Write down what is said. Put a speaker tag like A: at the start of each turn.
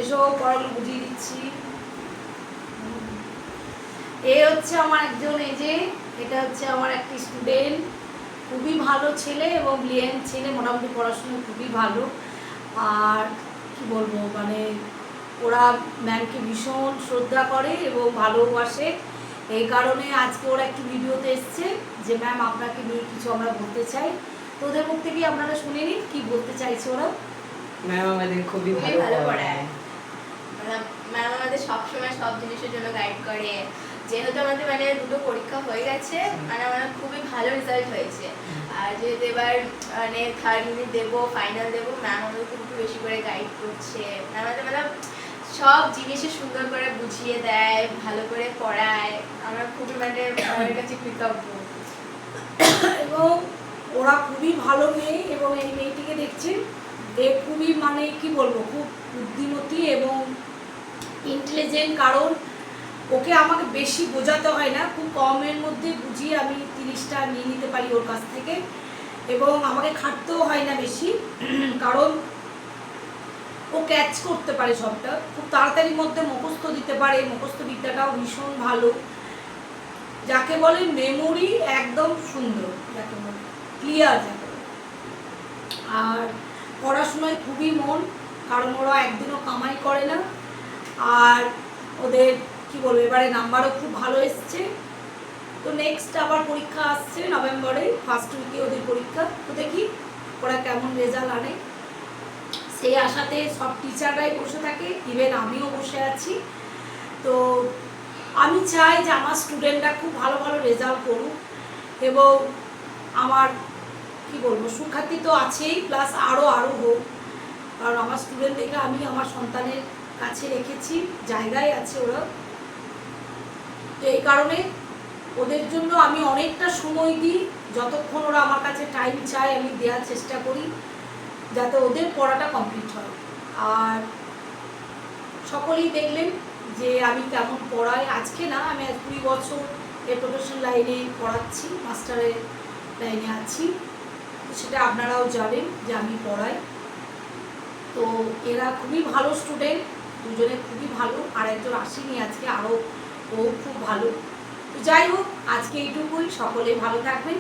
A: এসো পড়াগুলো বুঝিয়ে দিচ্ছি। এ হচ্ছে আমার একজন, এই যে এটা হচ্ছে আমার একটি স্টুডেন্ট, খুবই ভালো ছেলে এবং ব্রিলিয়েন্ট ছেলে, মোটামুটি পড়াশোনা খুবই ভালো। আর কি বলবো, মানে ওরা ম্যামকে ভীষণ শ্রদ্ধা করে এবং ভালোবাসে। এই কারণে আজকে ওরা একটি ভিডিওতে এসছে যে ম্যাম আপনাকে নিয়ে কিছু আমরা বলতে চাই। তো ওদের মুখ থেকে আপনারা শুনে নিন কি বলতে চাইছে ওরা।
B: ম্যাম আমাদের খুবই ভালো পড়ায়।
C: ম্যাম আমাদের সবসময় সব জিনিসের জন্য গাইড করে। যেহেতু আমাদের মানে দুটো পরীক্ষা হয়ে গেছে, মানে আমার খুবই ভালো রেজাল্ট হয়েছে। আর যেহেতু এবার মানে থার্ড ইউনিট দেবো, ফাইনাল দেবো, ম্যাম আমাদের খুব বেশি করে গাইড করছে। আমাদের মানে সব জিনিসে সুন্দর করে বুঝিয়ে দেয়, ভালো করে পড়ায়। আমরা খুবই মানে আমাদের কাছে কৃতজ্ঞ।
A: এবং ওরা খুবই ভালো মেয়ে, এবং এই মেয়েটিকে দেখছেন, এ খুবই মানে কি বলবো, খুব বুদ্ধিমতী এবং ইন্টেলিজেন্ট। কারণ ওকে আমাকে বেশি বোঝাতে হয় না, খুব কমের মধ্যে বুঝিয়ে আমি 30টা নিয়ে নিতে পারি ওর কাছ থেকে, এবং আমাকে খাটতেও হয় না বেশি। কারণ ও ক্যাচ করতে পারে সবটা, খুব তাড়াতাড়ির মধ্যে মুখস্থ দিতে পারে, মুখস্থ বিদ্যাটাও ভীষণ ভালো, যাকে বলে মেমোরি একদম সুন্দর, যাকে বলে ক্লিয়ার যাকে বলে। আর পড়াশোনায় খুবই মন, কারণ ওরা একদিনও কামাই করে না। আর ওদের কি বলবো, এবারে নাম্বারও খুব ভালো এসছে। তো নেক্সট আবার পরীক্ষা আসছে নভেম্বরে, ফার্স্ট উইকে ওদের পরীক্ষা। তো দেখি ওরা কেমন রেজাল্ট আনে, সেই আশাতে সব টিচাররাই বসে থাকে, ইভেন আমিও বসে আছি। তো আমি চাই যে আমার স্টুডেন্টরা খুব ভালো ভালো রেজাল্ট করুক, এবং আমার কি বলবো সুখ্যাতি তো আছেই, প্লাস আরও হোক। কারণ আমার স্টুডেন্ট দেখে আমি আমার সন্তানের কাছে রেখেছি, জায়গায় আছে ওরা। তো এই কারণে ওদের জন্য আমি অনেকটা সময় দিই, যতক্ষণ ওরা আমার কাছে টাইম চায় আমি দেওয়ার চেষ্টা করি, যাতে ওদের পড়াটা কমপ্লিট হয়। আর সকলেই দেখলেন যে আমি কেমন পড়াই। আজকে না, আমি আজ 20 বছর এই প্রফেশন লাইনে পড়াচ্ছি, মাস্টারের লাইনে আছি, সেটা আপনারাও জানেন যে আমি পড়াই। তো এরা খুবই ভালো স্টুডেন্ট, দুজনে খুবই ভালো, আর একজন আসেনি আজকে, আরও ও খুব ভালো। তো যাই হোক, আজকে এইটুকুই, সকলে ভালো থাকবেন।